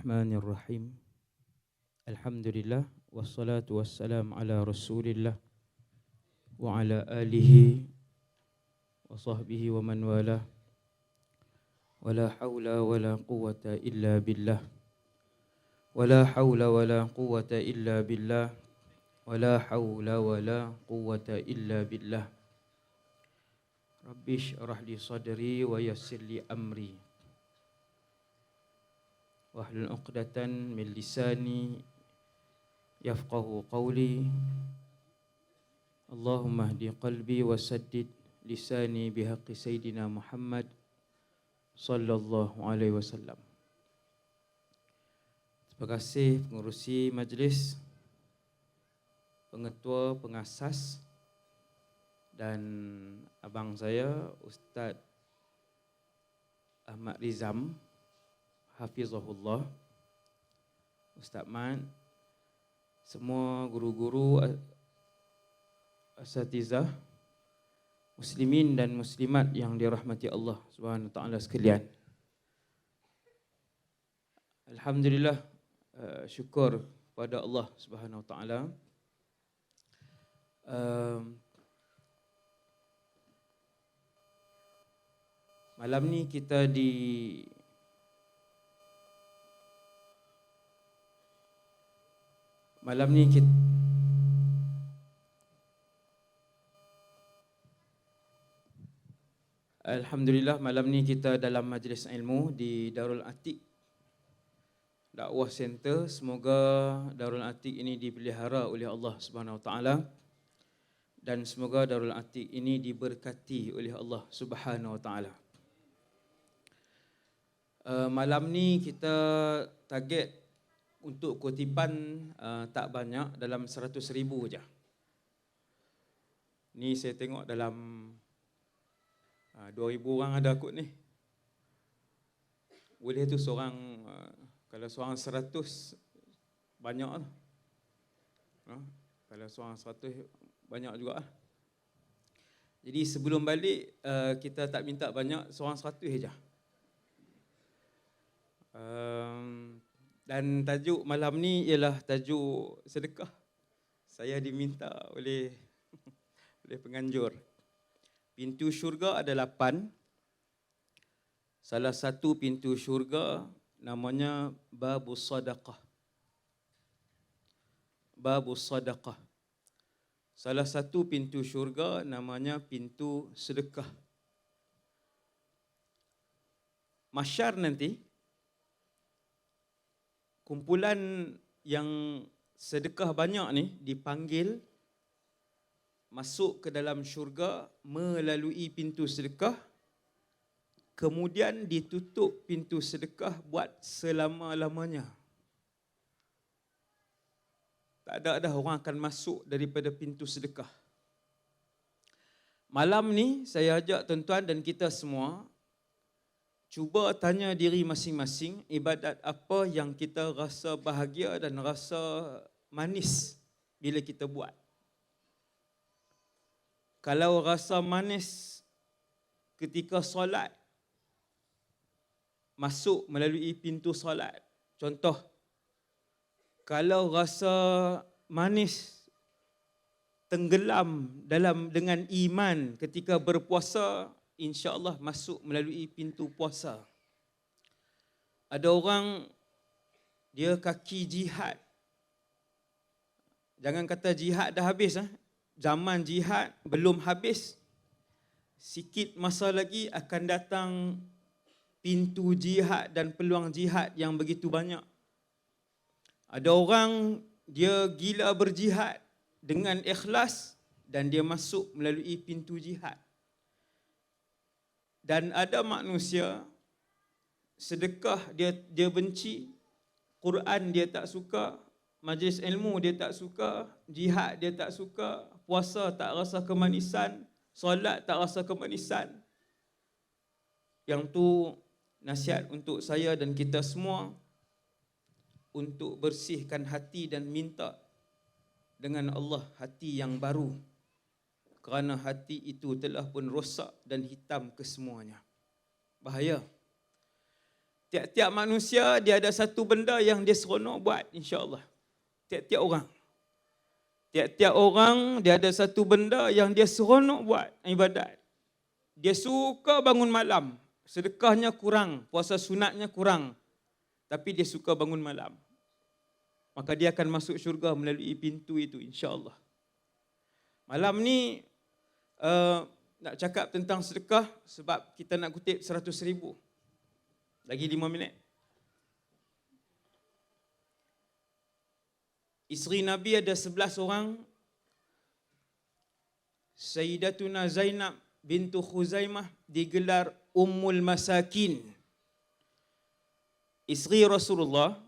Bismillahirrahmanirrahim. Alhamdulillah wassalatu wassalam ala Rasulillah wa ala alihi wa sahbihi wa man walah. Wala haula wala quwwata illa billah. Wala haula wala quwwata illa billah. Wala haula wala quwwata illa billah. Rabbi shrah li sadri wa yassir li amri. Wahlul 'uqdatan min lisani yafqahu qawli. Allahumma hdi qalbi wa saddid lisani bihaqqi sayyidina Muhammad sallallahu alaihi wasallam. Terima kasih pengurusi majlis, pengetua, pengasas dan abang saya Ustaz Ahmad Rizam Hafizahullah, Ustaz Mat, semua guru-guru, asatizah, muslimin dan muslimat yang dirahmati Allah Subhanahu wa taala sekalian. Alhamdulillah, syukur pada Allah Subhanahu wa taala. Malam ni kita Alhamdulillah, malam ni kita dalam majlis ilmu di Darul Atiq Dakwah Center. Semoga Darul Atiq ini dipelihara oleh Allah Subhanahu wa taala dan semoga Darul Atiq ini diberkati oleh Allah Subhanahu wa taala. Malam ni kita target untuk kutipan tak banyak, dalam 100,000 je. Ni saya tengok dalam 2,000 orang ada akut ni. Boleh tu seorang, kalau seorang 100 banyak lah. Kalau seorang 100 banyak juga lah. Jadi sebelum balik kita tak minta banyak, seorang 100 je. Dan tajuk malam ni ialah tajuk sedekah. Saya diminta oleh penganjur. Pintu syurga ada 8. Salah satu pintu syurga namanya Babus Sadaqah. Babus Sadaqah. Salah satu pintu syurga namanya pintu sedekah. Mahsyar nanti, kumpulan yang sedekah banyak ni dipanggil masuk ke dalam syurga melalui pintu sedekah, kemudian ditutup pintu sedekah buat selama-lamanya. Tak ada dah orang akan masuk daripada pintu sedekah. Malam ni saya ajak tuan-tuan dan kita semua cuba tanya diri masing-masing, ibadat apa yang kita rasa bahagia dan rasa manis bila kita buat. Kalau rasa manis ketika solat, masuk melalui pintu solat. Contoh, kalau rasa manis tenggelam dengan iman ketika berpuasa, insya-Allah masuk melalui pintu puasa. Ada orang dia kaki jihad. Jangan kata jihad dah habis. Zaman jihad belum habis. Sikit masa lagi akan datang pintu jihad dan peluang jihad yang begitu banyak. Ada orang dia gila berjihad dengan ikhlas dan dia masuk melalui pintu jihad. Dan ada manusia sedekah dia benci, Quran dia tak suka, majlis ilmu dia tak suka, jihad dia tak suka, puasa tak rasa kemanisan, solat tak rasa kemanisan. Yang tu nasihat untuk saya dan kita semua untuk bersihkan hati dan minta dengan Allah hati yang baru. Kerana hati itu telah pun rosak dan hitam kesemuanya. Bahaya. Tiap-tiap manusia dia ada satu benda yang dia seronok buat, insya-Allah. Tiap-tiap orang. Tiap-tiap orang dia ada satu benda yang dia seronok buat ibadat. Dia suka bangun malam. Sedekahnya kurang, puasa sunatnya kurang. Tapi dia suka bangun malam. Maka dia akan masuk syurga melalui pintu itu, insya-Allah. Malam ni nak cakap tentang sedekah sebab kita nak kutip 100,000. Lagi 5 minit. Isteri Nabi ada 11 orang. Sayyidatuna Zainab bintu Khuzaimah digelar Ummul Masakin. Isteri Rasulullah,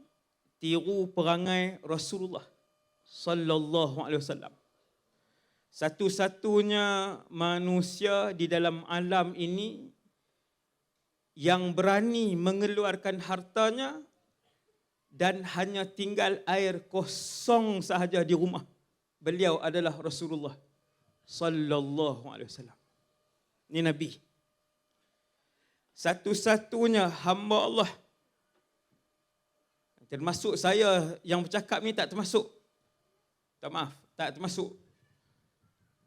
tiru perangai Rasulullah sallallahu alaihi wasallam. Satu-satunya manusia di dalam alam ini yang berani mengeluarkan hartanya dan hanya tinggal air kosong sahaja di rumah. Beliau adalah Rasulullah sallallahu alaihi wasallam. Ini Nabi. Satu-satunya hamba Allah. Termasuk saya yang bercakap ni tak termasuk. Tak termasuk.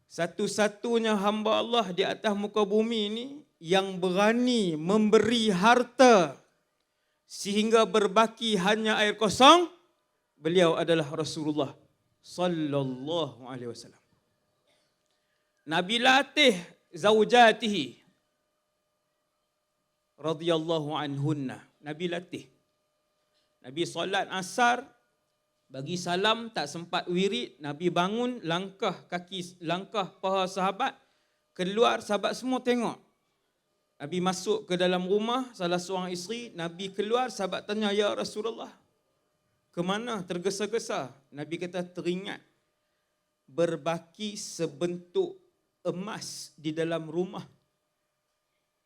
Satu-satunya hamba Allah di atas muka bumi ini yang berani memberi harta sehingga berbaki hanya air kosong, beliau adalah Rasulullah sallallahu alaihi wasallam. Nabi latih zaujatihi radhiyallahu anhunna. Nabi latih. Nabi solat asar, bagi salam tak sempat wirid, Nabi bangun, langkah paha sahabat, keluar, sahabat semua tengok. Nabi masuk ke dalam rumah salah seorang isteri, Nabi keluar, sahabat tanya, "Ya Rasulullah, ke mana tergesa-gesa?" Nabi kata, "Teringat berbaki sebentuk emas di dalam rumah,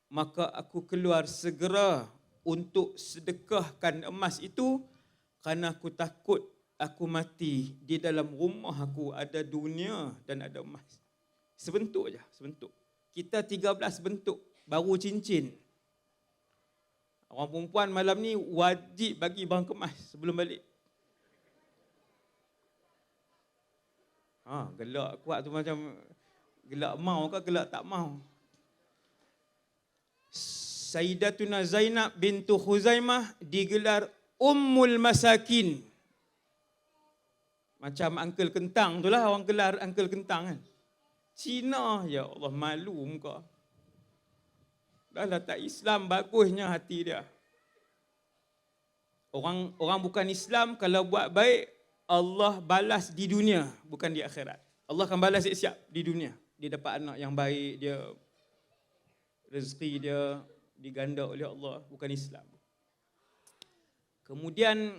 maka aku keluar segera untuk sedekahkan emas itu kerana aku takut aku mati di dalam rumah aku ada dunia dan ada emas." Sebentuk je, sebentuk. Kita 13 bentuk baru cincin. Orang perempuan malam ni wajib bagi barang kemas sebelum balik. Gelak kuat tu macam gelak mau ke gelak tak mau. Sayyidatuna Zainab bintu Khuzaimah digelar Ummul Masakin. Macam Uncle Kentang tu lah, orang gelar Uncle Kentang kan. Cina, ya Allah, malu muka. Dah lah tak Islam, bagusnya hati dia. Orang bukan Islam, kalau buat baik, Allah balas di dunia, bukan di akhirat. Allah akan balas siap-siap di dunia. Dia dapat anak yang baik, dia rezeki dia diganda oleh Allah, bukan Islam. Kemudian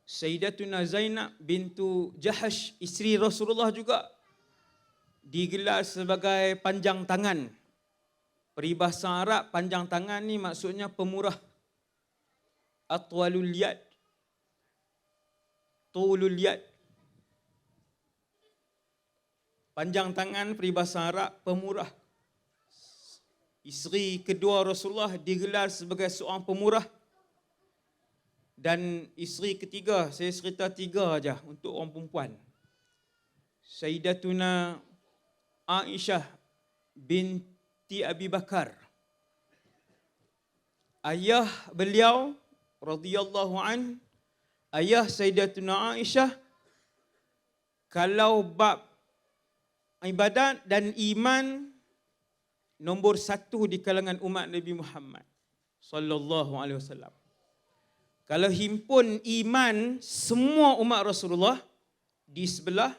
Sayyidatuna Zainab bintu Jahash, isteri Rasulullah juga digelar sebagai panjang tangan. Peribahasa Arab, panjang tangan ni maksudnya pemurah. Atwalul yad, tulul yad. Panjang tangan, peribahasa Arab, pemurah. Isteri kedua Rasulullah digelar sebagai seorang pemurah. Dan isteri ketiga, saya cerita 3 aja untuk orang perempuan. Sayyidatuna Aisyah binti Abi Bakar. Ayah beliau radhiyallahu an, ayah Sayyidatuna Aisyah, kalau bab ibadat dan iman, nombor 1 di kalangan umat Nabi Muhammad sallallahu alaihi wasallam. Kalau himpun iman semua umat Rasulullah di sebelah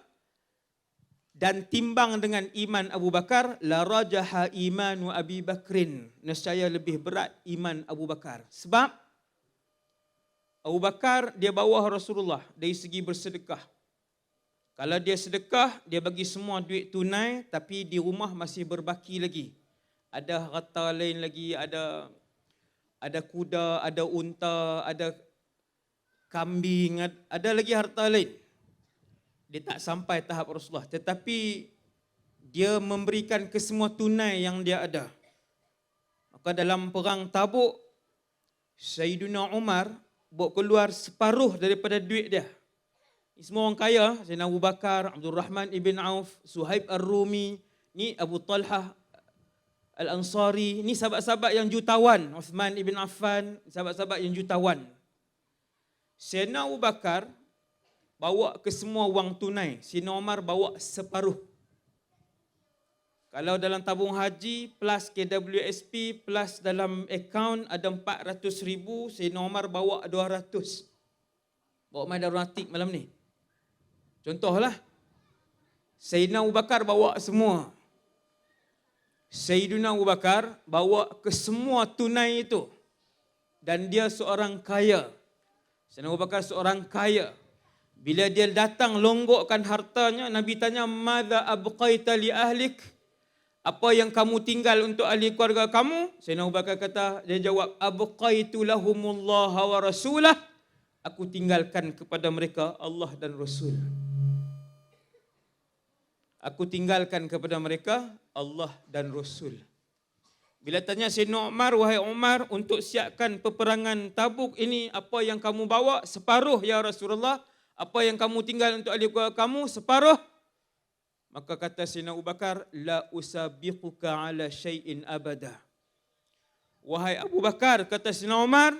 dan timbang dengan iman Abu Bakar, la rajaha imanu Abi Bakrin, nescaya lebih berat iman Abu Bakar. Sebab Abu Bakar dia bawah Rasulullah dari segi bersedekah. Kalau dia sedekah, dia bagi semua duit tunai, tapi di rumah masih berbaki lagi. Ada harta lain lagi, ada kuda, ada unta, ada kambing, ada lagi harta lain. Dia tak sampai tahap Rasulullah, tetapi dia memberikan kesemua tunai yang dia ada. Maka dalam perang Tabuk, Sayyidina Umar bawa keluar separuh daripada duit dia. Ini semua orang kaya, Sayyidina Abu Bakar, Abdul Rahman ibn Auf, Suhaib Ar-Rumi, ni Abu Talhah Al-Ansari, ni sahabat-sahabat yang jutawan, Uthman ibn Affan, sahabat-sahabat yang jutawan. Sayyidina Abu Bakar bawa ke semua wang tunai, Sayyidina Umar bawa separuh. Kalau dalam tabung haji plus KWSP plus dalam akaun ada 400,000, Sayyidina Umar bawa 200. Bawa main darunatik malam ni. Contohlah, Sayyidina Abu Bakar bawa semua. Sayyidina Abu Bakar bawa ke semua tunai itu. Dan dia seorang kaya. Sayyidina Abu Bakar seorang kaya. Bila dia datang longgokkan hartanya, Nabi tanya, "Madza abqaita li ahlik?" Apa yang kamu tinggal untuk ahli keluarga kamu? Sayyidina Abu Bakar kata, dia jawab, "Abqaitu lahumullah wa rasulah." Aku tinggalkan kepada mereka Allah dan Rasul. Aku tinggalkan kepada mereka Allah dan Rasul. Bila tanya Sayyidina Umar, "Wahai Umar, untuk siapkan peperangan Tabuk ini, apa yang kamu bawa?" "Separuh ya Rasulullah." "Apa yang kamu tinggal untuk ahli keluarga kamu?" "Separuh." Maka kata Sayyidina Abu Bakar, "La usabiquka ala syai'in abada." Wahai Abu Bakar, kata Sayyidina Umar,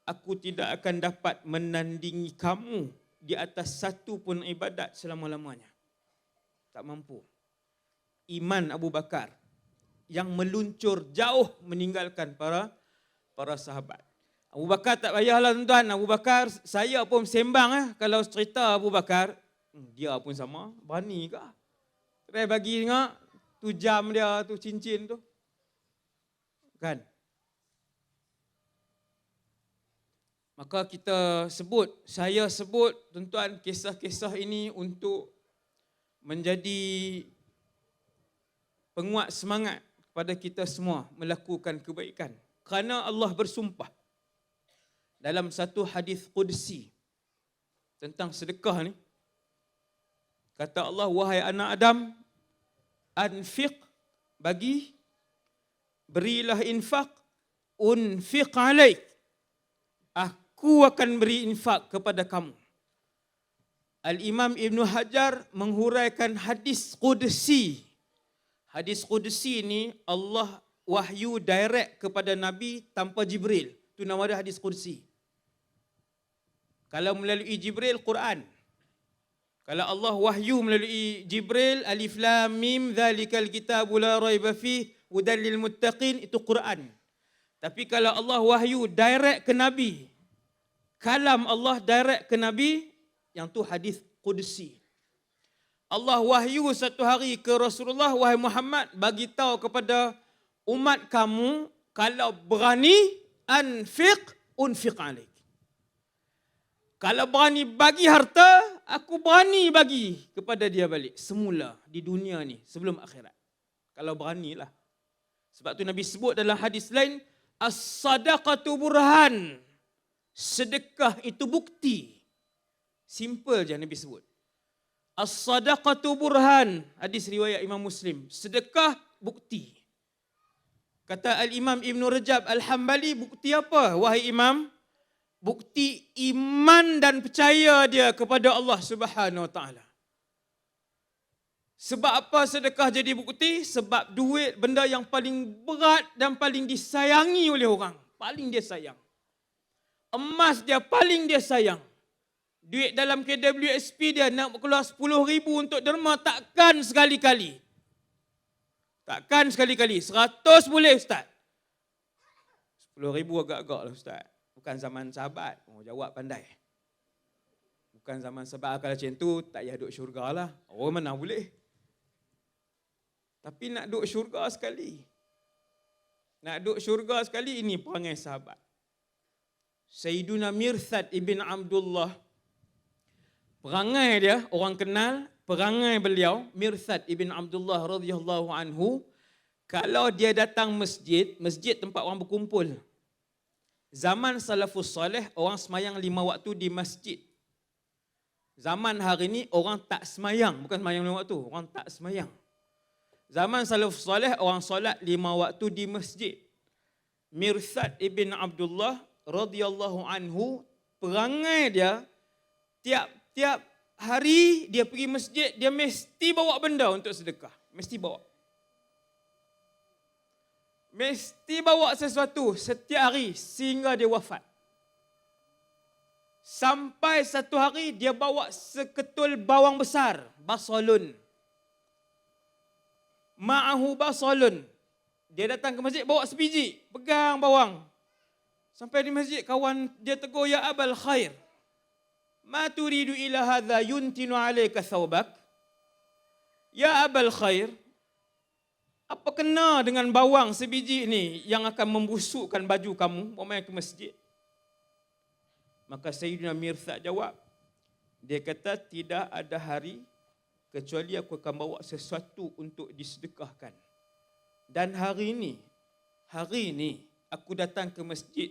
aku tidak akan dapat menandingi kamu di atas satu pun ibadat selama-lamanya. Tak mampu. Iman Abu Bakar yang meluncur jauh meninggalkan para sahabat. Abu Bakar tak payahlah tuan-tuan. Abu Bakar, saya pun sembang kalau cerita Abu Bakar, dia pun sama, berani ke? Try bagi tengok, tu jam dia, tu cincin tu. Kan? Maka kita sebut, saya sebut tuan-tuan kisah-kisah ini untuk menjadi penguat semangat kepada kita semua melakukan kebaikan. Kerana Allah bersumpah dalam satu hadis qudsi tentang sedekah ni. Kata Allah, "Wahai anak Adam, anfiq, bagi, berilah infak, unfiq alaik, aku akan beri infak kepada kamu." Al-Imam Ibn Hajar menghuraikan hadis qudsi. Hadis qudsi ni Allah wahyu direct kepada Nabi tanpa Jibril. Itu nama dia hadis qudsi. Kalau melalui Jibril, Quran. Kalau Allah wahyu melalui Jibril, Alif Lam Mim, Dzalikal Kitabu la raiba fihi, hudan lil muttaqin, itu Quran. Tapi kalau Allah wahyu direct ke Nabi, kalam Allah direct ke Nabi, yang tu hadis qudsi. Allah wahyu satu hari ke Rasulullah, "Wahai Muhammad, bagi tahu kepada umat kamu, kalau berani, anfiq, unfiq alaik." Kalau berani bagi harta, aku berani bagi kepada dia balik. Semula di dunia ni, sebelum akhirat. Kalau beranilah. Sebab tu Nabi sebut dalam hadis lain, as-sadaqatu burhan. Sedekah itu bukti. Simple je Nabi sebut. As-sadaqatu burhan. Hadis riwayat Imam Muslim. Sedekah bukti. Kata Al-Imam Ibn Rajab Al-Hambali, bukti apa? Wahai Imam, bukti iman dan percaya dia kepada Allah Subhanahu Wa Taala. Sebab apa sedekah jadi bukti? Sebab duit benda yang paling berat dan paling disayangi oleh orang. Paling dia sayang. Emas dia paling dia sayang. Duit dalam KWSP dia nak keluar 10,000 untuk derma, takkan sekali-kali. Takkan sekali-kali. 100 boleh Ustaz. 10,000 agak-agak lah Ustaz. Bukan zaman sahabat. Oh, jawab pandai. Bukan zaman sahabat. Kalau macam tu, tak payah duduk syurga lah. Oh, mana boleh. Tapi nak duduk syurga sekali. Nak duduk syurga sekali, ini perangai sahabat. Sayyiduna Mirthad ibn Abdullah. Perangai dia, orang kenal, perangai beliau, Mirthad ibn Abdullah radhiyallahu anhu, kalau dia datang masjid, masjid tempat orang berkumpul. Zaman salafus soleh, orang semayang 5 waktu di masjid. Zaman hari ini, orang tak semayang. Bukan semayang 5 waktu, orang tak semayang. Zaman salafus soleh, orang solat 5 waktu di masjid. Mirthad ibn Abdullah radhiyallahu anhu, perangai dia, tiap hari dia pergi masjid, dia mesti bawa benda untuk sedekah. Mesti bawa. Mesti bawa sesuatu setiap hari sehingga dia wafat. Sampai satu hari dia bawa seketul bawang besar, basalun. Ma'ahu basalun. Dia datang ke masjid bawa sebiji, pegang bawang. Sampai di masjid kawan dia tegur, ya Abal Khair, ma turidu ila hadha yuntinu alayka thawbak? Ya Abal Khair, apa kena dengan bawang sebiji ni yang akan membusukkan baju kamu bawa ke masjid? Maka Sayyidina Mirsad jawab, dia kata, tidak ada hari kecuali aku akan bawa sesuatu untuk disedekahkan. Dan hari ini aku datang ke masjid,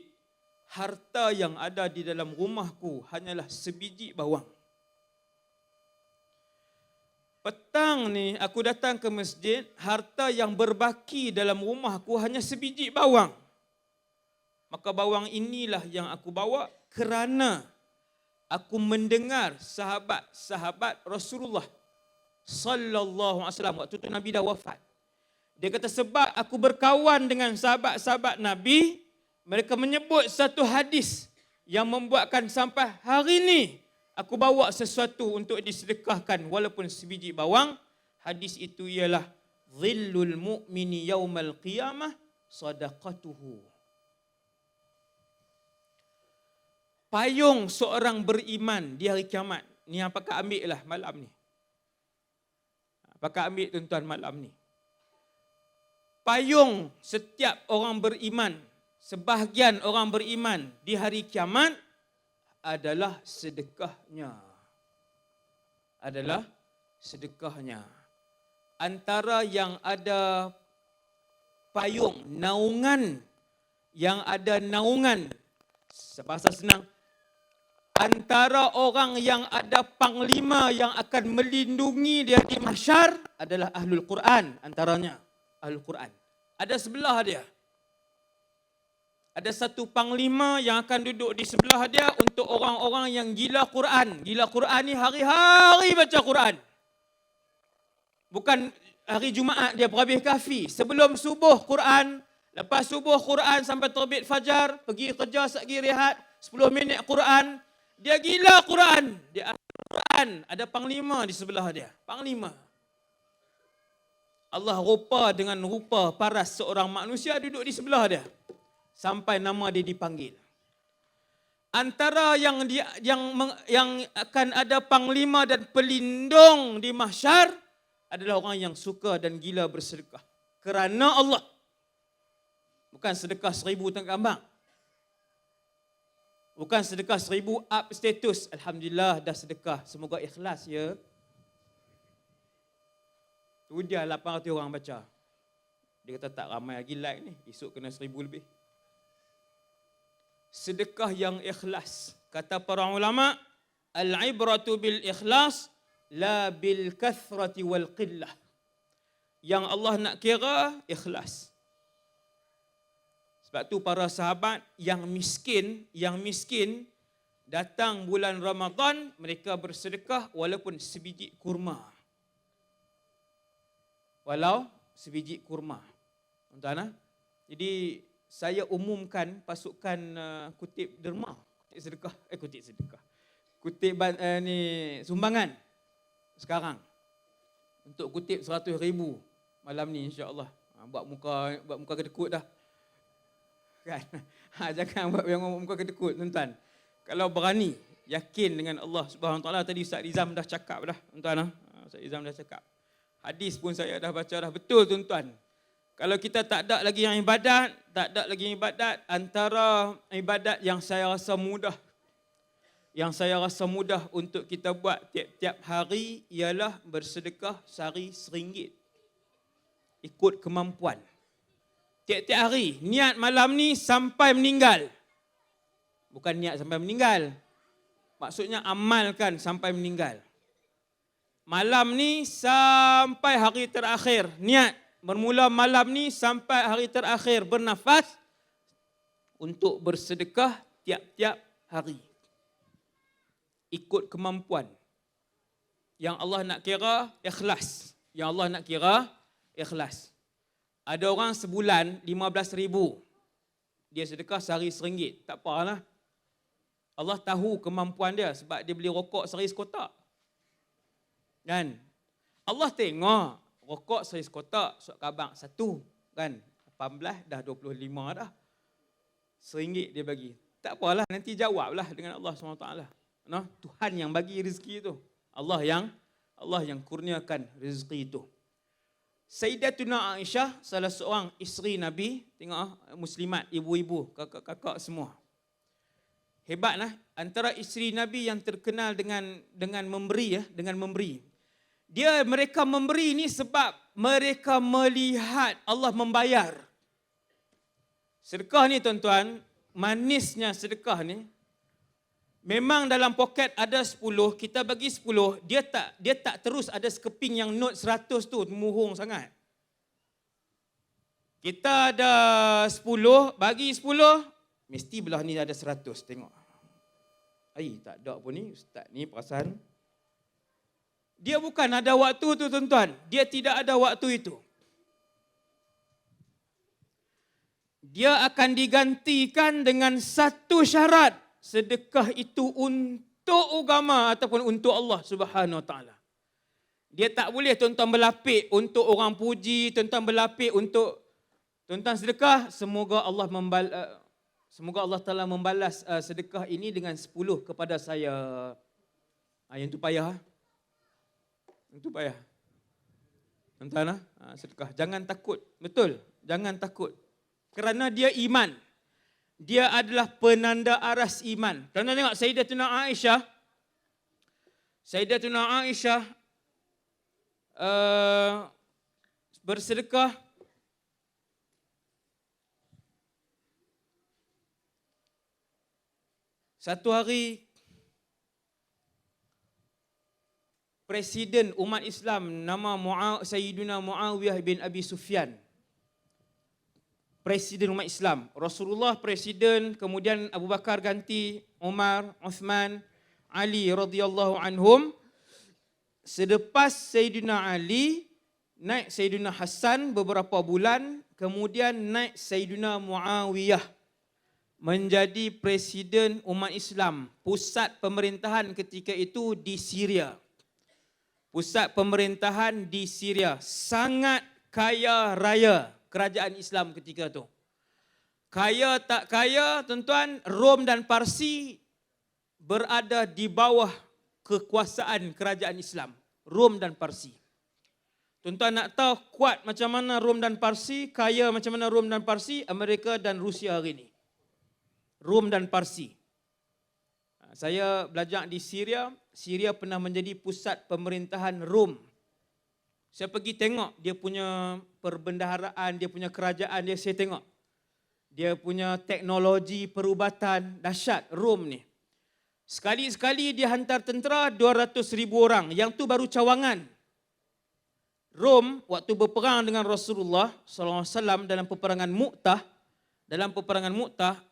harta yang ada di dalam rumahku hanyalah sebiji bawang. Petang ni aku datang ke masjid, harta yang berbaki dalam rumahku hanya sebiji bawang. Maka bawang inilah yang aku bawa kerana aku mendengar sahabat-sahabat Rasulullah sallallahu alaihi wasallam waktu itu Nabi dah wafat. Dia kata, sebab aku berkawan dengan sahabat-sahabat Nabi, mereka menyebut satu hadis yang membuatkan sampai hari ini aku bawa sesuatu untuk disedekahkan walaupun sebiji bawang. Hadis itu ialah dhillul mu'mini yaumal qiyamah sadaqatuhu. Payung seorang beriman di hari kiamat. Ni yang pakak ambil lah malam ni. Pakak ambil tuan-tuan malam ni. Payung setiap orang beriman, sebahagian orang beriman di hari kiamat adalah sedekahnya. Adalah sedekahnya. Antara yang ada payung, naungan, yang ada naungan, bahasa senang, antara orang yang ada panglima yang akan melindungi dia di mahsyar adalah Ahlul Quran, antaranya Ahlul Quran. Ada sebelah dia. Ada satu panglima yang akan duduk di sebelah dia untuk orang-orang yang gila Quran. Gila Quran ni hari-hari baca Quran. Bukan hari Jumaat dia berhabis kafi. Sebelum subuh Quran, lepas subuh Quran sampai terbit fajar, pergi kerja sekali rehat, 10 minit Quran. Dia gila Quran. Dia Quran. Ada panglima di sebelah dia. Panglima. Allah rupa dengan rupa paras seorang manusia duduk di sebelah dia. Sampai nama dia dipanggil. Antara yang akan ada panglima dan pelindung di mahsyar adalah orang yang suka dan gila bersedekah. Kerana Allah. Bukan sedekah 1,000 tengah kambang. Bukan sedekah 1,000 up status. Alhamdulillah dah sedekah. Semoga ikhlas ya. Tu dia 800 orang baca. Dia kata tak ramai lagi like ni. Esok kena 1,000 lebih. Sedekah yang ikhlas. Kata para ulama, al-ibratu bil ikhlas la bil kathrati wal qillah. Yang Allah nak kira ikhlas. Sebab tu para sahabat yang miskin datang bulan Ramadan, mereka bersedekah walaupun sebiji kurma. Walau sebiji kurma. Tuan-tuan, jadi saya umumkan pasukan kutip derma, kutip sedekah. Kutip sumbangan sekarang. Untuk kutip 100,000 malam ni insya-Allah. Buat muka kedekut dah. Kan? Jangan buat yang muka kedekut, tuan-tuan. Kalau berani, yakin dengan Allah Subhanahu Wa Taala, tadi Ustaz Izam dah cakap dah, tuan-tuan. Ustaz Izam dah cakap. Hadis pun saya dah baca dah, betul tuan-tuan. Kalau kita tak ada lagi yang ibadat, antara ibadat yang saya rasa mudah, untuk kita buat tiap-tiap hari ialah bersedekah sehari RM1. Ikut kemampuan. Tiap-tiap hari, niat malam ni sampai meninggal. Bukan niat sampai meninggal. Maksudnya amalkan sampai meninggal. Malam ni sampai hari terakhir, niat. Bermula malam ni sampai hari terakhir bernafas untuk bersedekah tiap-tiap hari. Ikut kemampuan. Yang Allah nak kira, ikhlas. Yang Allah nak kira, ikhlas. Ada orang sebulan 15,000. Dia sedekah sehari RM1. Tak apalah. Allah tahu kemampuan dia sebab dia beli rokok sehari sekotak. Kan? Allah tengok rokok sehari sekotak, suat kabang satu. Kan? 18 dah 25 dah. RM1 dia bagi. Tak apalah, nanti jawablah dengan Allah SWT. No? Tuhan yang bagi rezeki itu. Allah yang kurniakan rezeki itu. Sayyidatuna Aisyah, salah seorang isteri Nabi, tengok muslimat, ibu-ibu, kakak-kakak semua. Hebatlah, antara isteri Nabi yang terkenal dengan memberi, dengan memberi. Mereka memberi ni sebab mereka melihat Allah membayar. Sedekah ni tuan-tuan, manisnya sedekah ni, memang dalam poket ada 10, kita bagi 10, dia tak terus ada sekeping yang note 100 tu muhung sangat. Kita ada 10, bagi 10, mesti belah ni ada 100, tengok. Tak ada pun ni, ustaz ni perasan. Dia bukan ada waktu tu tuan-tuan, dia tidak ada waktu itu. Dia akan digantikan dengan satu syarat. Sedekah itu untuk agama ataupun untuk Allah Subhanahu Wa Taala. Dia tak boleh tuan-tuan berlapik untuk orang puji, tuan-tuan berlapik untuk tuan-tuan sedekah, semoga Allah Taala membalas sedekah ini dengan 10 kepada saya. Yang tu payah. Yang tu payah. Tuan-tuan sedekah, jangan takut. Betul, jangan takut. Kerana dia iman. Dia adalah penanda aras iman. Tuan-tuan tengok Sayyidatuna Aisyah bersedekah satu hari. Presiden umat Islam nama Sayyiduna Muawiyah bin Abi Sufyan. Presiden umat Islam. Rasulullah presiden, kemudian Abu Bakar ganti, Umar, Uthman, Ali radhiyallahu anhum. Selepas Sayyidina Ali, naik Sayyidina Hasan beberapa bulan, kemudian naik Sayyidina Muawiyah menjadi presiden umat Islam. Pusat pemerintahan ketika itu di Syria. Pusat pemerintahan di Syria. Sangat kaya raya kerajaan Islam ketika itu. Kaya tak kaya, tuan-tuan, Rom dan Parsi berada di bawah kekuasaan kerajaan Islam. Rom dan Parsi. Tuan-tuan nak tahu kuat macam mana Rom dan Parsi, kaya macam mana Rom dan Parsi, Amerika dan Rusia hari ini. Rom dan Parsi. Saya belajar di Syria. Syria pernah menjadi pusat pemerintahan Rom. Saya pergi tengok dia punya perbendaharaan, dia punya kerajaan dia, saya tengok. Dia punya teknologi perubatan dahsyat Rom ni. Sekali-sekali dia hantar tentera 200,000 orang. Yang tu baru cawangan. Rom waktu berperang dengan Rasulullah SAW dalam peperangan Mu'tah,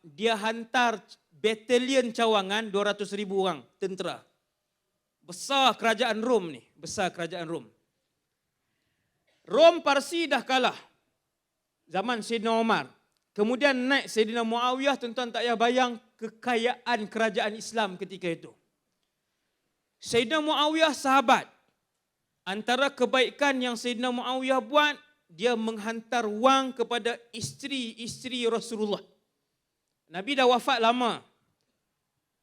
dia hantar batalion cawangan 200,000 orang tentera. Besar kerajaan Rom ni, besar kerajaan Rom. Rom Parsi dah kalah zaman Sayyidina Umar. Kemudian naik Sayyidina Muawiyah, tuan-tuan tak payah bayang kekayaan kerajaan Islam ketika itu. Sayyidina Muawiyah sahabat. Antara kebaikan yang Sayyidina Muawiyah buat, dia menghantar wang kepada isteri-isteri Rasulullah. Nabi dah wafat lama.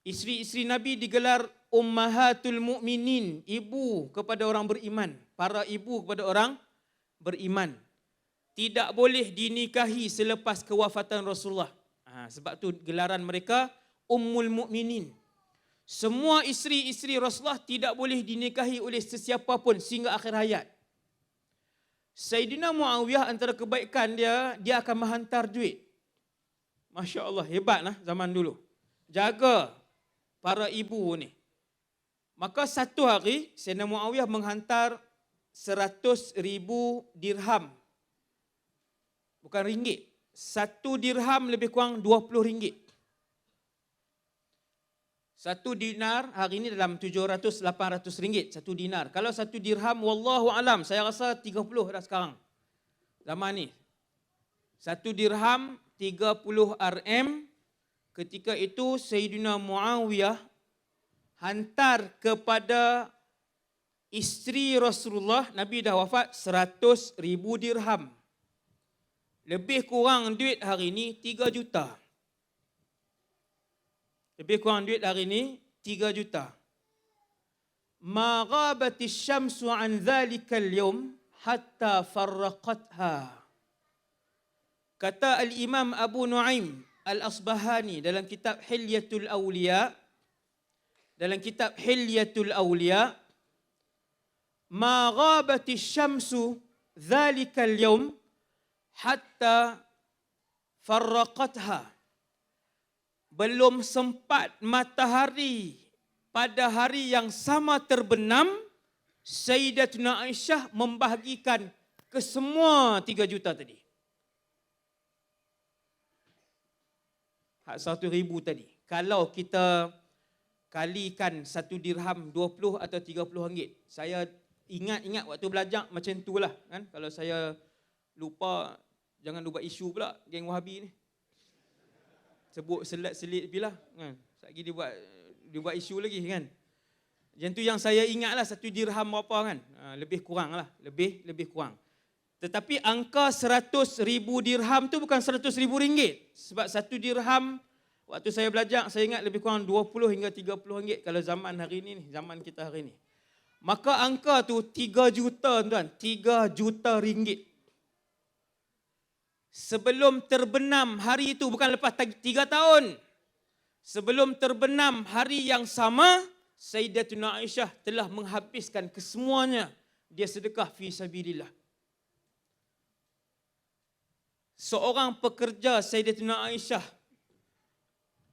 Isteri-isteri Nabi digelar Ummahatul Mukminin, ibu kepada orang beriman, para ibu kepada orang beriman. Tidak boleh dinikahi selepas kewafatan Rasulullah. Sebab tu gelaran mereka Ummul Mukminin. Semua isteri-isteri Rasulullah tidak boleh dinikahi oleh sesiapa pun sehingga akhir hayat. Sayyidina Muawiyah antara kebaikan dia akan menghantar duit. Masya Allah, hebatlah zaman dulu. Jaga para ibu ni. Maka satu hari Sayyidina Muawiyah menghantar 100,000 dirham. Bukan ringgit. 1 dirham lebih kurang 20 ringgit. Satu dinar hari ini dalam 700-800 ringgit satu dinar. Kalau satu dirham, wallahu alam, saya rasa 30 dah sekarang. Zaman ni. Satu dirham 30 RM. Ketika itu Sayyidina Muawiyah hantar kepada isteri Rasulullah, Nabi dah wafat, 100,000 dirham. Lebih kurang duit hari ini 3 juta. Lebih kurang duit hari ini 3 juta. Ma ghabatis syamsu an dhalikal yawm hatta farraqatha. Kata Al-Imam Abu Nuaim Al-Asbahani dalam kitab Hilyatul Awliya, ma ghabatis syamsu dhalikal yawm hatta farraqatha. Belum sempat matahari pada hari yang sama terbenam, Sayyidatuna Aisyah membahagikan ke semua 3 juta tadi. Hak 100,000 tadi. Kalau kita kalikan 1 dirham 20 atau 30 ringgit. Saya ingat waktu belajar macam itulah kan. Kalau saya lupa, jangan lupa isu pula geng Wahabi ni. Sebut selit-selit pilah kan. Lagi dia buat isu lagi kan. Yang tu yang saya ingatlah 1 dirham berapa kan. Lebih kurang lah, lebih kurang. Tetapi angka 100,000 dirham tu bukan 100,000 ringgit. Sebab 1 dirham waktu saya belajar, saya ingat lebih kurang 20 hingga 30 ringgit kalau zaman hari ini, zaman kita hari ini. Maka angka tu 3 juta tuan, 3 juta ringgit. Sebelum terbenam hari itu, bukan lepas 3 tahun. Sebelum terbenam hari yang sama, Sayyidatuna Aisyah telah menghabiskan kesemuanya. Dia sedekah fi sabilillah. Seorang pekerja Sayyidatuna Aisyah,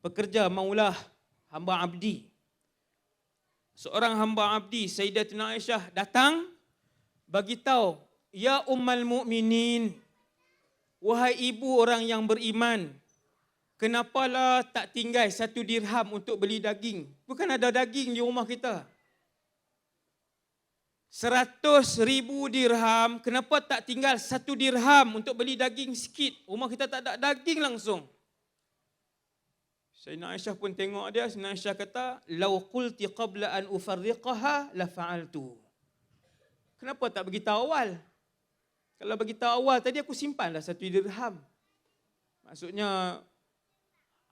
pekerja maulah, hamba abdi. Seorang hamba abdi Sayyidatuna Aisyah datang bagi tahu, ya Ummul Mukminin, wahai ibu orang yang beriman, kenapalah tak tinggal 1 dirham untuk beli daging? Bukan ada daging di rumah kita. 100,000 dirham, kenapa tak tinggal 1 dirham untuk beli daging sikit? Rumah kita tak ada daging langsung. Sayyidina Aisyah pun tengok dia. Sayyidina Aisyah kata, "Lau qulti qabla an ufarriqaha la fa'altu." Kenapa tak beritahu awal? Kalau beritahu awal tadi aku simpanlah 1 dirham. Maksudnya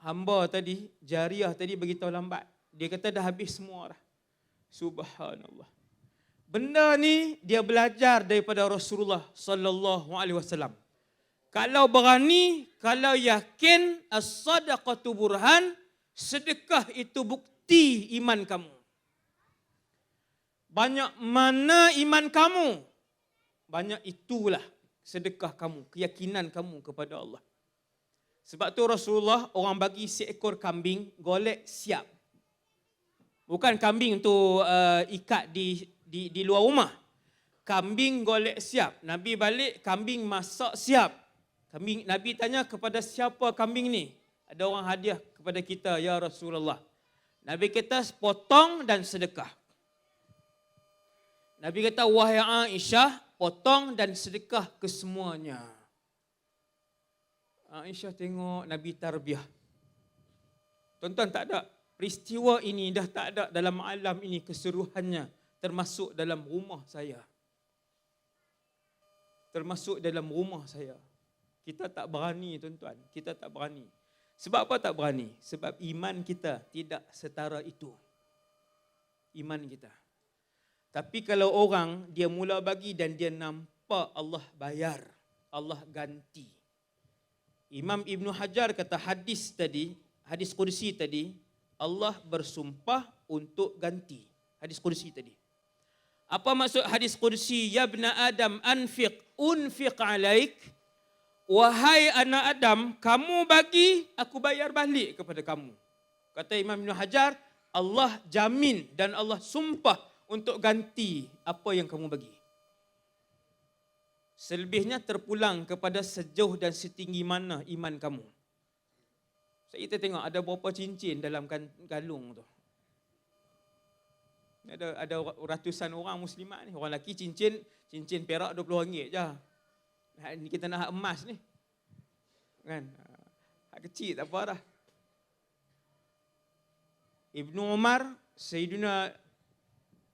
hamba tadi, jariah tadi beritahu lambat. Dia kata dah habis semua dah. Subhanallah. Benda ni dia belajar daripada Rasulullah sallallahu alaihi wasallam. Kalau berani, kalau yakin, as-sadaqatu burhan, sedekah itu bukti iman kamu. Banyak mana iman kamu, banyak itulah sedekah kamu, keyakinan kamu kepada Allah. Sebab tu Rasulullah orang bagi seekor kambing, golek siap. Bukan kambing tu ikat di luar rumah. Kambing golek siap. Nabi balik, kambing masak siap. Nabi tanya kepada siapa kambing ni? Ada orang hadiah kepada kita, ya Rasulullah. Nabi kata potong dan sedekah. Nabi kata, wahai Aisyah, potong dan sedekah kesemuanya. Aisyah tengok Nabi tarbiyah. Tuan-tuan, tak ada. Peristiwa ini dah tak ada dalam alam ini keseluruhannya. Termasuk dalam rumah saya. Termasuk dalam rumah saya. Kita tak berani, tuan-tuan. Kita tak berani. Sebab apa tak berani? Sebab iman kita tidak setara itu. Iman kita. Tapi kalau orang, dia mula bagi dan dia nampak Allah bayar. Allah ganti. Imam Ibn Hajar kata hadis kursi tadi, Allah bersumpah untuk ganti. Hadis kursi tadi. Apa maksud hadis kursi? Ya ibna Adam unfiq alaik. Wahai anak Adam, kamu bagi, aku bayar balik kepada kamu. Kata Imam Ibn Hajar, Allah jamin dan Allah sumpah untuk ganti apa yang kamu bagi. Selebihnya terpulang kepada sejauh dan setinggi mana iman kamu. Kita tengok ada berapa cincin dalam kalung tu. Ada ratusan orang muslimat ni. Orang lelaki cincin perak RM20 je. Ni kita nak hak emas ni. Kan? Hak kecil tak apa dah. Ibnu Umar, Sayyidina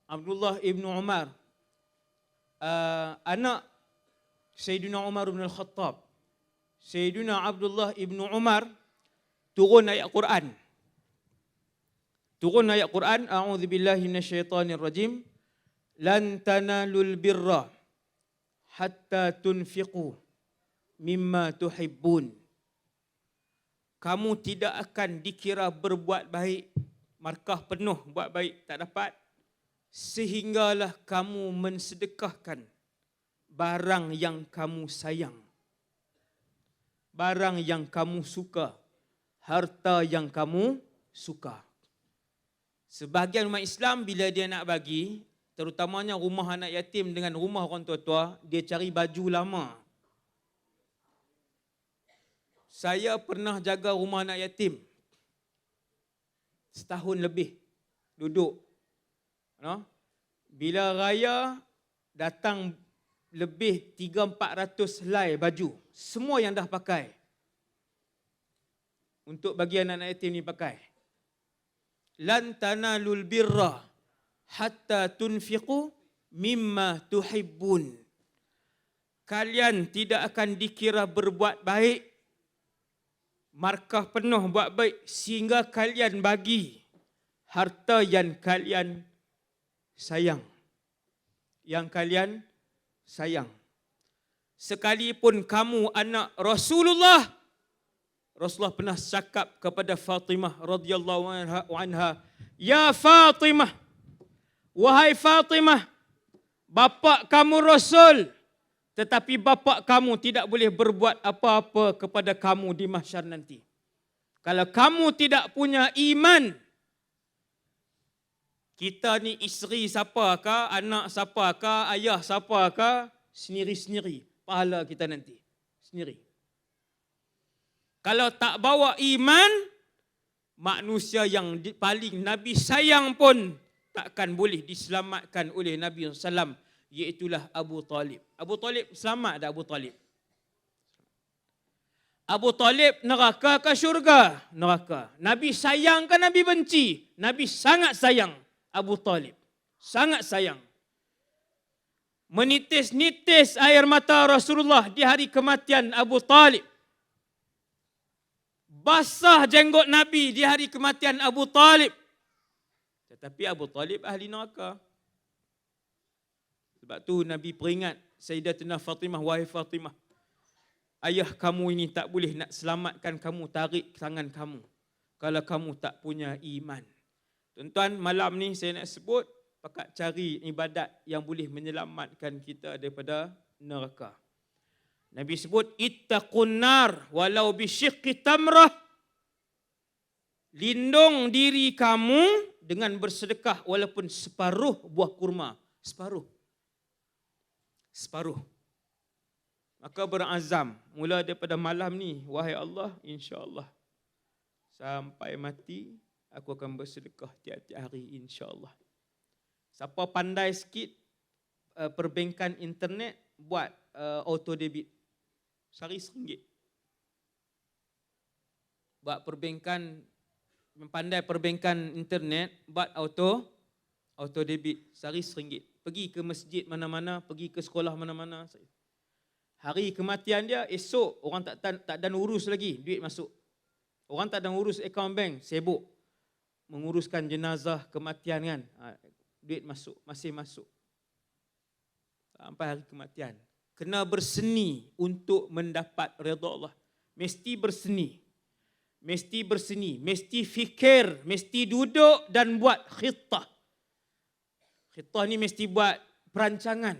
Abdullah Ibnu Umar, anak Sayyidina Umar bin Al-Khattab, Sayyidina Abdullah Ibnu Umar turun ayat Quran. Turun ayat Quran, a'udzubillahi minasyaitonir rajim. Lan tanalul birra hatta tunfiqu mimma tuhibbun. Kamu tidak akan dikira berbuat baik, markah penuh buat baik tak dapat, sehinggalah kamu mensedekahkan barang yang kamu sayang, barang yang kamu suka, harta yang kamu suka. Sebahagian umat Islam bila dia nak bagi, terutamanya rumah anak yatim dengan rumah orang tua-tua, dia cari baju lama. Saya pernah jaga rumah anak yatim setahun lebih duduk. Bila raya datang lebih 300-400 helai baju, semua yang dah pakai untuk bagi anak-anak yatim ni pakai. Lan tanalul birra hatta tunfiqu mimma tuhibbun. Kalian tidak akan dikira berbuat baik, markah penuh buat baik, sehingga kalian bagi harta yang kalian sayang. Yang kalian sayang. Sekalipun kamu anak Rasulullah pernah cakap kepada Fatimah radhiyallahu anha, "Ya Fatimah, wahai Fatimah, bapa kamu Rasul, tetapi bapa kamu tidak boleh berbuat apa-apa kepada kamu di mahsyar nanti. Kalau kamu tidak punya iman, kita ni isteri siapakah, anak siapakah, ayah siapakah, sendiri-sendiri pahala kita nanti, sendiri. Kalau tak bawa iman, manusia yang paling Nabi sayang pun takkan boleh diselamatkan oleh Nabi SAW, iaitulah Abu Talib. Abu Talib selamat tak Abu Talib? Abu Talib neraka ke syurga? Neraka. Nabi sayang ke Nabi benci? Nabi sangat sayang Abu Talib. Sangat sayang. Menitis-nitis air mata Rasulullah di hari kematian Abu Talib. Basah jenggot Nabi di hari kematian Abu Talib. Tetapi Abu Talib ahli neraka. Sebab tu Nabi peringat Sayyidatina Fatimah, wahai Fatimah, ayah kamu ini tak boleh nak selamatkan kamu, tarik tangan kamu kalau kamu tak punya iman. Tuan-tuan, malam ni saya nak sebut, pakat cari ibadat yang boleh menyelamatkan kita daripada neraka. Nabi sebut, ittaqun nar walau bisyiqqi tamrah. Lindung diri kamu dengan bersedekah walaupun separuh buah kurma. Separuh. Maka berazam, mula daripada malam ni, wahai Allah, insya-Allah sampai mati aku akan bersedekah tiap-tiap hari, insya-Allah. Siapa pandai sikit perbankan internet, buat auto debit. Sehari RM1. Buat perbankan, pandai perbankan internet, buat auto debit. Sehari RM1. Pergi ke masjid mana-mana, pergi ke sekolah mana-mana. Hari kematian dia, esok orang tak dan urus lagi, duit masuk. Orang tak dan urus akaun bank, sibuk menguruskan jenazah kematian kan. Duit masuk, masih masuk. Sampai hari kematian. Kena berseni untuk mendapat redha Allah. Mesti berseni. Mesti fikir, mesti duduk dan buat khitah. Khitah ni mesti buat perancangan.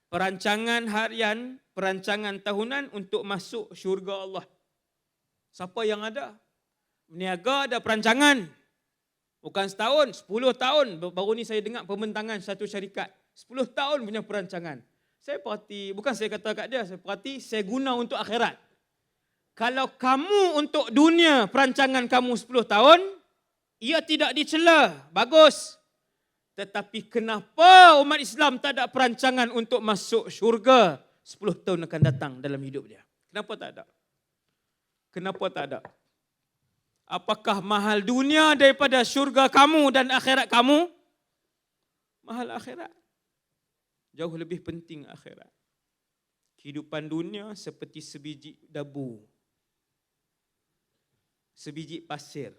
Perancangan harian, perancangan tahunan untuk masuk syurga Allah. Siapa yang ada? Meniaga ada perancangan. Bukan setahun, 10 tahun. Baru ni saya dengar pembentangan satu syarikat. 10 tahun punya perancangan. Saya perhati, bukan saya kata kat dia, saya perhati, saya guna untuk akhirat. Kalau kamu untuk dunia, perancangan kamu 10 tahun, ia tidak dicela, bagus. Tetapi kenapa umat Islam tak ada perancangan untuk masuk syurga 10 tahun akan datang dalam hidup dia? Kenapa tak ada? Kenapa tak ada? Apakah mahal dunia daripada syurga kamu dan akhirat kamu? Mahal akhirat. Jauh lebih penting akhirat. Kehidupan dunia seperti sebiji dabu, sebiji pasir.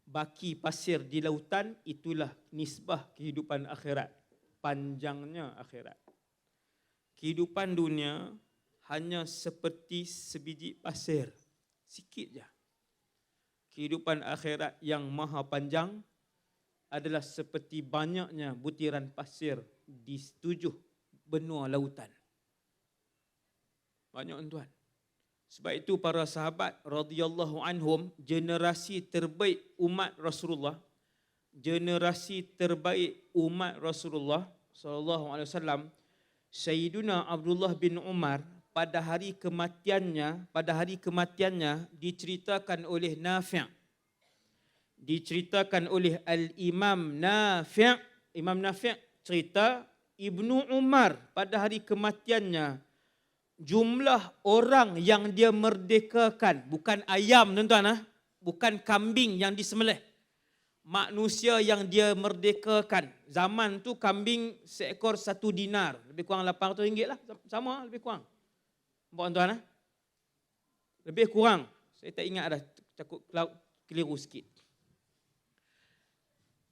Baki pasir di lautan, itulah nisbah kehidupan akhirat. Panjangnya akhirat. Kehidupan dunia hanya seperti sebiji pasir. Sikit je. Kehidupan akhirat yang maha panjang adalah seperti banyaknya butiran pasir di 7 benua lautan. Banyak tuan. Sebab itu para sahabat radhiyallahu anhum, generasi terbaik umat Rasulullah, generasi terbaik umat Rasulullah sallallahu alaihi wasallam, Sayyiduna Abdullah bin Umar, pada hari kematiannya diceritakan oleh Nafi', diceritakan oleh Al-Imam Nafi'. Imam Nafi' cerita Ibnu Umar pada hari kematiannya, jumlah orang yang dia merdekakan, bukan ayam tuan-tuan, bukan kambing yang disembelih, manusia yang dia merdekakan. Zaman tu kambing seekor 1 dinar, lebih kurang 800 ringgit lah, sama lebih kurang. Nampak tuan-tuan? Lebih kurang, saya tak ingat dah, takut keliru sikit.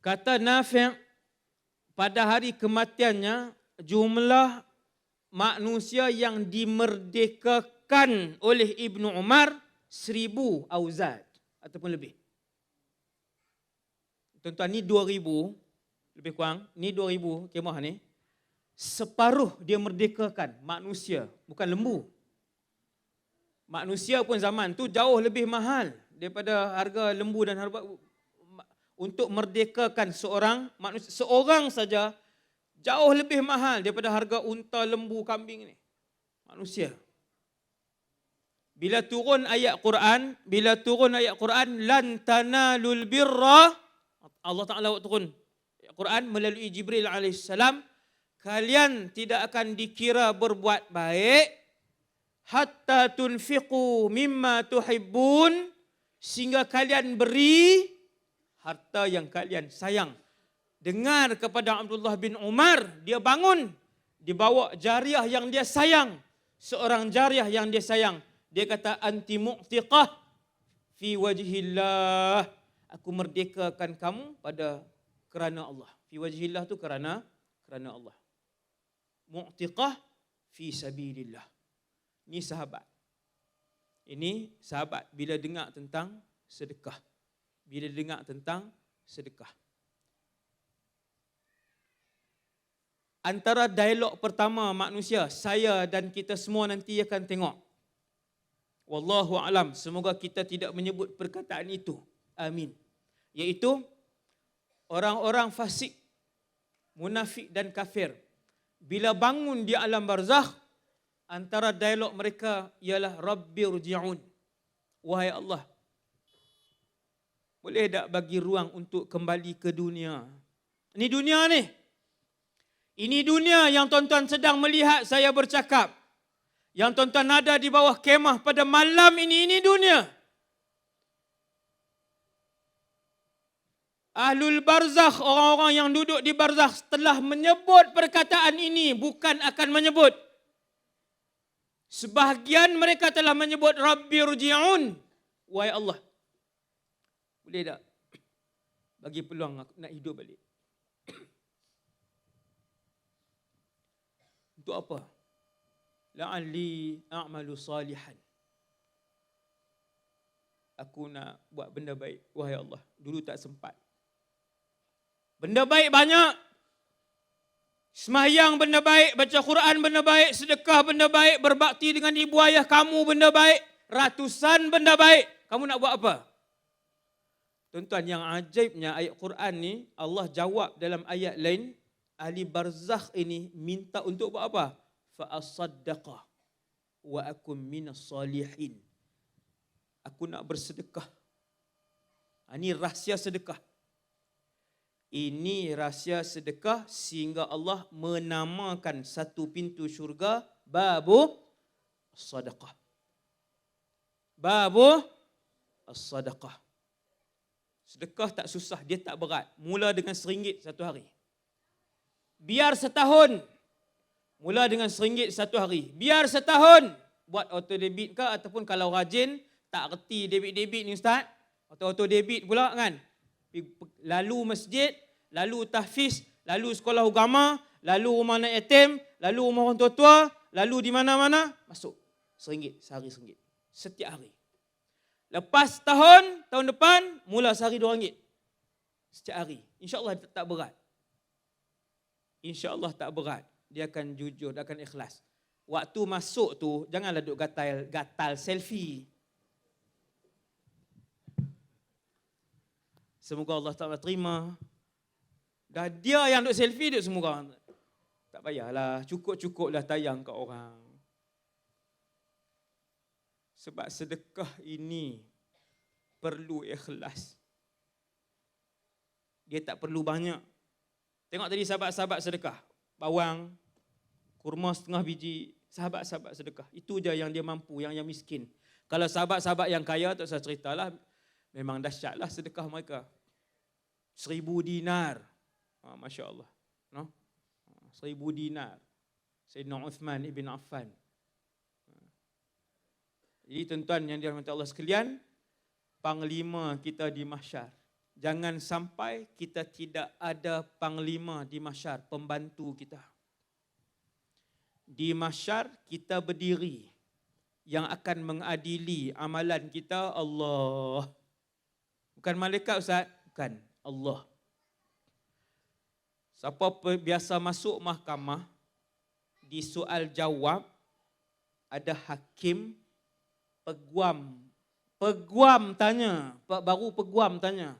Kata Nafi', pada hari kematiannya jumlah manusia yang dimerdekakan oleh Ibnu Umar 1000 auzad ataupun lebih. Tuan-tuan, ni 2000 lebih kurang, ni 2000 kemah ni, separuh dia merdekakan manusia, bukan lembu. Manusia pun zaman tu jauh lebih mahal daripada harga lembu dan harga. Untuk merdekakan seorang manusia, seorang saja, jauh lebih mahal daripada harga unta, lembu, kambing ni. Manusia. Bila turun ayat Quran, lan tanalul birra, Allah Ta'ala turun ayat Quran melalui Jibril alaihissalam, kalian tidak akan dikira berbuat baik hatta tunfiqu mimma tuhibbun, sehingga kalian beri harta yang kalian sayang. Dengar kepada Abdullah bin Umar, dia bangun, dibawa jariah yang dia sayang, seorang jariah yang dia sayang. Dia kata, anti mu'tiqah fi wajhillah, aku merdekakan kamu pada kerana Allah. Fi wajhillah tu kerana Allah. Mu'tiqah fi sabilillah. Ini sahabat. Ini sahabat bila dengar tentang sedekah. Bila dengar tentang sedekah. Antara dialog pertama manusia, saya dan kita semua nanti akan tengok. Wallahu alam, semoga kita tidak menyebut perkataan itu. Amin. Iaitu orang-orang fasik, munafik dan kafir, bila bangun di alam barzakh, antara dialog mereka ialah Rabbirji'un. Wahai Allah, boleh tak bagi ruang untuk kembali ke dunia? Ini dunia ni. Ini dunia yang tuan-tuan sedang melihat saya bercakap. Yang tuan-tuan ada di bawah kemah pada malam ini dunia. Ahlul barzakh, orang-orang yang duduk di barzakh telah menyebut perkataan ini, bukan akan menyebut. Sebahagian mereka telah menyebut Rabbirji'un. Wahai Allah, boleh tak bagi peluang aku nak hidup balik? Untuk apa? La'alli a'malu salihan. Aku nak buat benda baik. Wahai Allah, dulu tak sempat. Benda baik banyak. Sembahyang benda baik, baca Quran benda baik, sedekah benda baik, berbakti dengan ibu ayah kamu benda baik, ratusan benda baik. Kamu nak buat apa? Tuan-tuan, yang ajaibnya ayat Quran ni, Allah jawab dalam ayat lain, ahli barzakh ini minta untuk buat apa? Fa asaddaqa wa akum minas salihin. Aku nak bersedekah. Ini rahsia sedekah. Ini rahsia sedekah sehingga Allah menamakan satu pintu syurga babu as-sadaqah. Babu as-sadaqah. Sedekah tak susah, dia tak berat. Mula dengan RM1 satu hari. Biar setahun. Mula dengan RM1 satu hari. Biar setahun. Buat auto debit ke ataupun kalau rajin, tak reti debit-debit ni Ustaz. Auto debit pula kan. Lalu masjid, lalu tahfiz, lalu sekolah agama, lalu rumah anak yatim, lalu rumah orang tua-tua, lalu di mana-mana, masuk. RM1, sehari RM1. Setiap hari. Lepas tahun depan, mula sehari RM2. Setiap hari. InsyaAllah tak berat. InsyaAllah tak berat. Dia akan jujur, dia akan ikhlas. Waktu masuk tu, janganlah duk gatal selfie. Semoga Allah Ta'ala terima. Dah dia yang duk selfie, duk semua orang. Tak payahlah, cukup-cukuplah tayang kat orang. Sebab sedekah ini perlu ikhlas. Dia tak perlu banyak. Tengok tadi sahabat-sahabat sedekah. Bawang, kurma setengah biji, sahabat-sahabat sedekah. Itu je yang dia mampu, yang miskin. Kalau sahabat-sahabat yang kaya, tak usah ceritalah. Memang dahsyatlah sedekah mereka. 1,000 dinar. Masya Allah. No? 1,000 dinar. Sayyidina Uthman ibn Affan. Jadi tuan-tuan yang dirahmati Allah sekalian, panglima kita di mahsyar. Jangan sampai kita tidak ada panglima di mahsyar, pembantu kita. Di mahsyar kita berdiri. Yang akan mengadili amalan kita Allah. Bukan malaikat Ustaz, bukan, Allah. Siapa biasa masuk mahkamah, di soal jawab, ada hakim, peguam tanya, baru peguam tanya.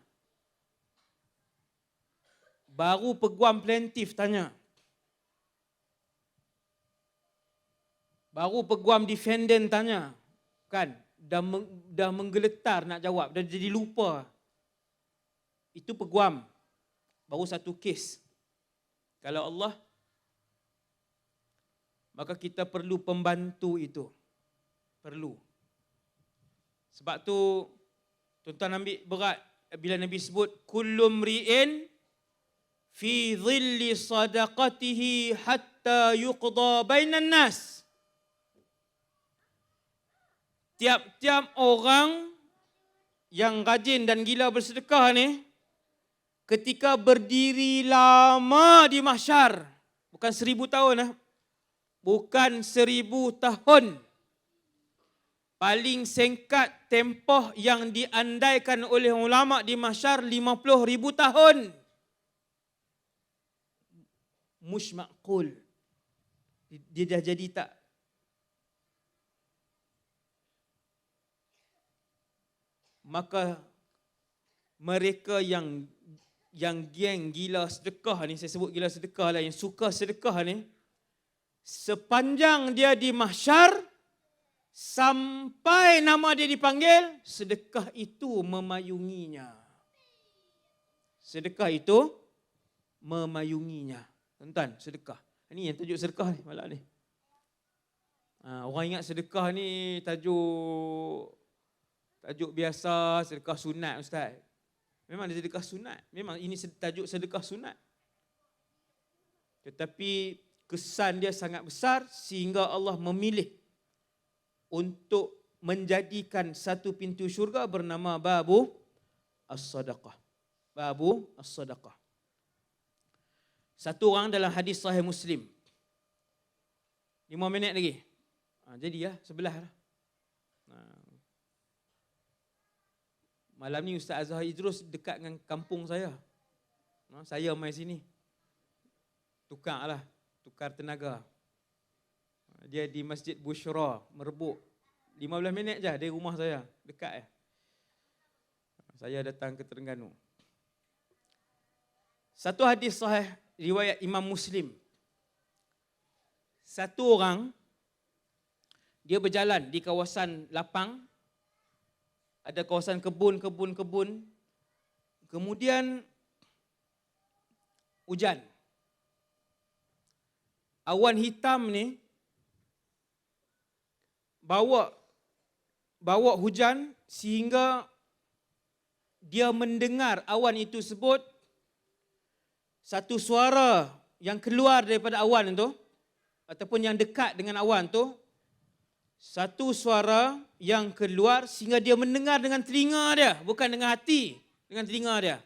Baru peguam plaintiff tanya. Baru peguam defendant tanya. Kan? Dah menggeletar nak jawab, dah jadi lupa. Itu peguam. Baru satu kes. Kalau Allah, maka kita perlu pembantu itu. Perlu. Sebab tu, tuan-tuan ambil berat bila Nabi sebut, kullu mri'in fi dhilli sadaqatihi hatta yuqda bainan nas. Tiap-tiap orang yang rajin dan gila bersedekah ni, ketika berdiri lama di mahsyar, bukan 1,000 tahun, bukan 1,000 tahun, paling singkat tempoh yang diandaikan oleh ulama di mahsyar 50,000 tahun. Mushma'qul. Dia dah jadi tak. Maka mereka yang geng gila sedekah ni, saya sebut gila sedekah lah, yang suka sedekah ni, sepanjang dia di mahsyar, sampai nama dia dipanggil, sedekah itu memayunginya. Sedekah itu memayunginya. Tuan-tuan, sedekah. Ini yang tajuk sedekah ni malam ni. Orang ingat sedekah ni tajuk biasa, sedekah sunat Ustaz. Memang dia sedekah sunat. Memang ini tajuk sedekah sunat. Tetapi kesan dia sangat besar sehingga Allah memilih untuk menjadikan satu pintu syurga bernama babu as-sadaqah. Babu as-sadaqah. Satu orang dalam hadis sahih Muslim. 5 minit lagi. Jadi sebelah lah. Malam ni Ustaz Azhar Idrus dekat dengan kampung saya. Saya mai sini. Tukar tenaga. Dia di Masjid Bushra, Merbuk. 15 minit je dari rumah saya, dekat . Saya datang ke Terengganu. Satu hadis sahih riwayat Imam Muslim. Satu orang, dia berjalan di kawasan lapang, ada kawasan kebun. Kemudian hujan. Awan hitam ni bawa hujan sehingga dia mendengar awan itu sebut satu suara yang keluar daripada awan itu ataupun yang dekat dengan awan tu, satu suara yang keluar sehingga dia mendengar dengan telinga dia, bukan dengan hati, dengan telinga dia.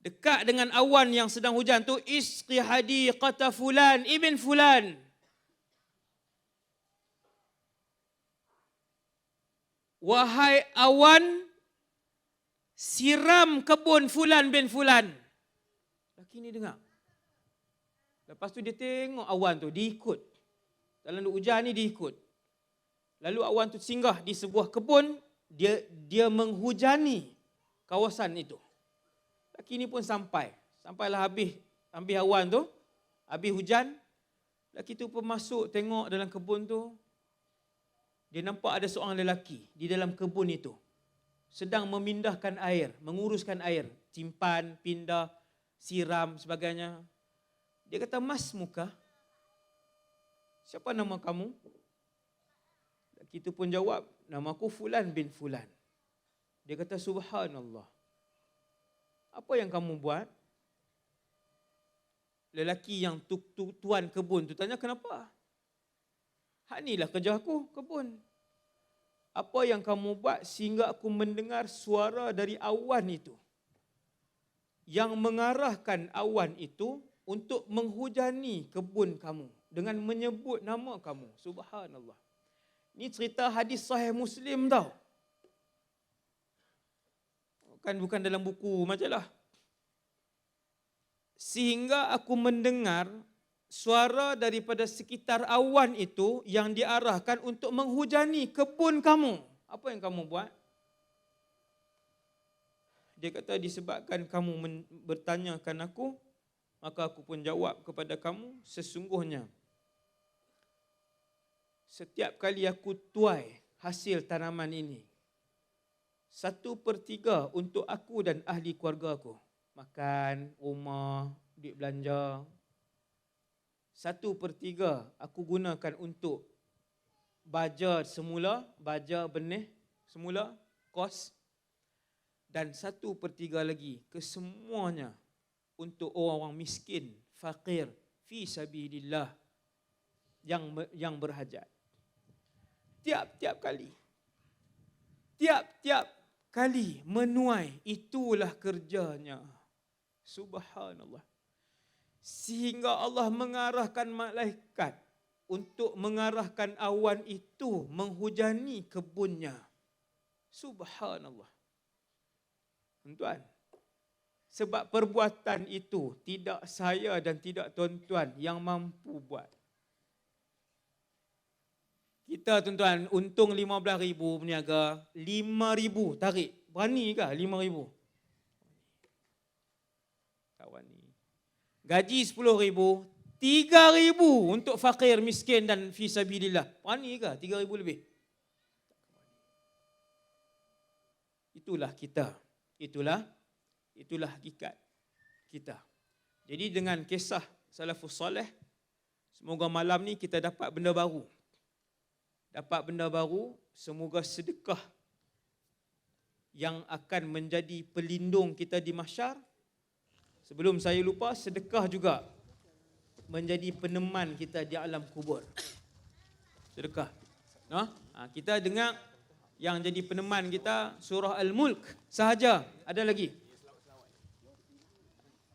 Dekat dengan awan yang sedang hujan tu, isqi hadiqata fulan ibn fulan. Wahai awan, siram kebun fulan bin fulan. Laki ni dengar. Lepas tu dia tengok awan tu, dia ikut. Dalam hujan ni dia ikut. Lalu awan tu singgah di sebuah kebun, dia menghujani kawasan itu. Laki ni pun sampailah habis awan tu, habis hujan. Laki tu pun masuk tengok dalam kebun tu. Dia nampak ada seorang lelaki di dalam kebun itu sedang memindahkan air, menguruskan air, simpan, pindah, siram sebagainya. Dia kata, "Mas muka, siapa nama kamu?" Lelaki itu pun jawab, "Namaku Fulan bin Fulan." Dia kata, "Subhanallah, apa yang kamu buat?" Lelaki yang tuan kebun tu tanya, "Kenapa?" "Hak inilah kerja aku, kebun. Apa yang kamu buat sehingga aku mendengar suara dari awan itu yang mengarahkan awan itu untuk menghujani kebun kamu dengan menyebut nama kamu." Subhanallah. Ini cerita hadis sahih Muslim tau. Bukan dalam buku majalah. Sehingga aku mendengar suara daripada sekitar awan itu yang diarahkan untuk menghujani kebun kamu. Apa yang kamu buat? Dia kata, disebabkan kamu bertanyakan aku, maka aku pun jawab kepada kamu, sesungguhnya setiap kali aku tuai hasil tanaman ini, 1/3 untuk aku dan ahli keluarga aku. Makan, rumah, duit belanja. 1/3 aku gunakan untuk baja semula, baja benih semula, kos. Dan 1/3 lagi kesemuanya untuk orang-orang miskin, fakir, fi sabilillah, yang berhajat. Tiap-tiap kali menuai, itulah kerjanya. Subhanallah. Sehingga Allah mengarahkan malaikat untuk mengarahkan awan itu menghujani kebunnya. Subhanallah. Tuan-tuan, sebab perbuatan itu tidak saya dan tidak tuan-tuan yang mampu buat. Kita tuan-tuan untung 15,000 berniaga, 5,000 tarik. Berani ke 5,000? Kawan ni. Gaji 10,000, 3,000 untuk fakir, miskin dan fi sabilillah. Berani ke 3,000 lebih? Itulah kita. Itulah hakikat kita. Jadi dengan kisah salafus soleh, semoga malam ni kita dapat benda baru. Semoga sedekah yang akan menjadi pelindung kita di mahsyar. Sebelum saya lupa, sedekah juga menjadi peneman kita di alam kubur. Sedekah. Kita dengar yang jadi peneman kita surah Al-Mulk sahaja. Ada lagi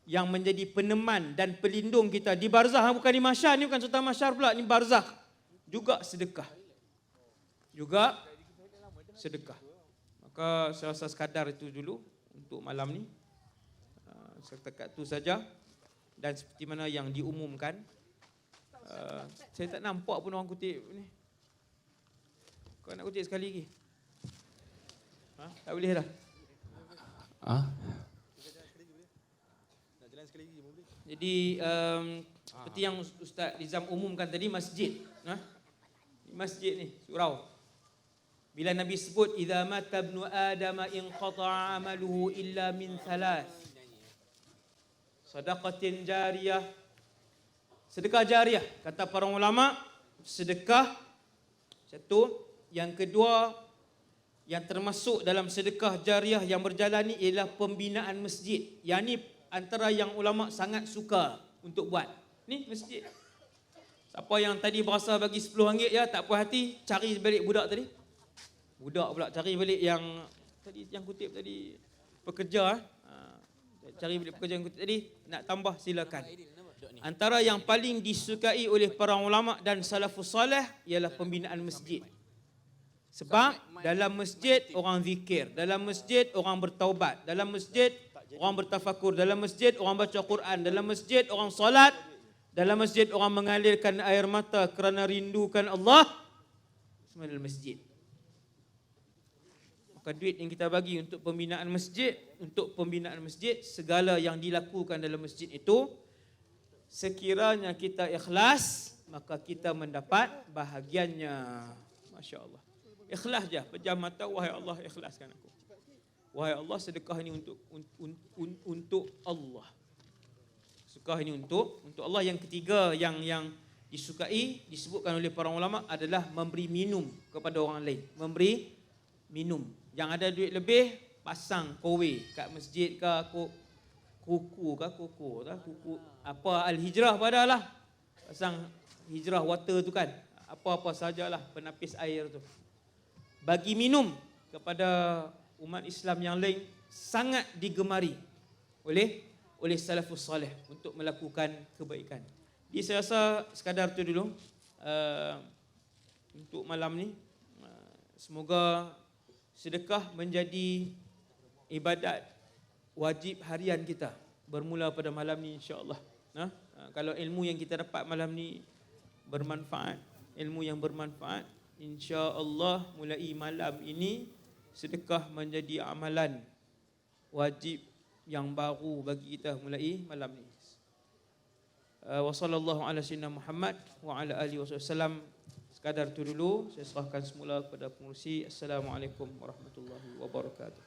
yang menjadi peneman dan pelindung kita di barzah, bukan di mahsyar. Ni bukan cerita mahsyar pula, ni barzah. Juga sedekah. Maka saya rasa sekadar itu dulu untuk malam ni. Setakat itu saja. Dan seperti mana yang diumumkan, saya tak nampak pun orang kutip ni. Kau nak kutip sekali lagi? Tak boleh dah. Jadi seperti yang Ustaz Nizam umumkan tadi, masjid. Masjid ni, surau. Bila Nabi sebut, idza mata ibnu adama in qata'a amaluhu illa min thalath. Sadaqatin jariyah. Sedekah jariah, kata para ulama, sedekah satu. Yang kedua, yang termasuk dalam sedekah jariah yang berjalan ni ialah pembinaan masjid. Yang ni antara yang ulama sangat suka untuk buat. Ni masjid. Siapa yang tadi berasa bagi RM10 ya, tak puas hati, cari balik budak tadi. Budak pula cari balik yang tadi, yang kutip tadi, pekerja. Cari balik pekerja yang kutip tadi, nak tambah silakan. Antara yang paling disukai oleh para ulama dan salafus salih ialah pembinaan masjid. Sebab dalam masjid orang zikir, dalam masjid orang bertaubat, dalam masjid orang bertafakur, dalam masjid orang baca Quran, dalam masjid orang solat, dalam masjid orang mengalirkan air mata kerana rindukan Allah. Semua dalam masjid. Maka duit yang kita bagi untuk pembinaan masjid, segala yang dilakukan dalam masjid itu, sekiranya kita ikhlas, maka kita mendapat bahagiannya. Masya Allah. Ikhlas je, pejam mata, wahai Allah, ikhlaskan aku. Wahai Allah, sedekah ini untuk Allah. Sedekah ini untuk Allah. Yang ketiga yang disukai, disebutkan oleh para ulama adalah memberi minum kepada orang lain. Memberi minum. Yang ada duit lebih, pasang kowe kat masjid ke, kuku apa Al-Hijrah padalah, pasang hijrah water tu kan, apa-apa sajalah penapis air tu, bagi minum kepada umat Islam yang lain, sangat digemari oleh salafus salih untuk melakukan kebaikan. Jadi saya rasa sekadar tu dulu untuk malam ni. Semoga sedekah menjadi ibadat wajib harian kita, bermula pada malam ni insya-Allah. Kalau ilmu yang kita dapat malam ni bermanfaat, ilmu yang bermanfaat, insya-Allah mulai malam ini sedekah menjadi amalan wajib yang baru bagi kita mulai malam ni. Wa sallallahu ala sayyidina Muhammad wa ala alihi wasallam. Sekadar tu dulu, saya serahkan semula kepada pengurusi. Assalamualaikum warahmatullahi wabarakatuh.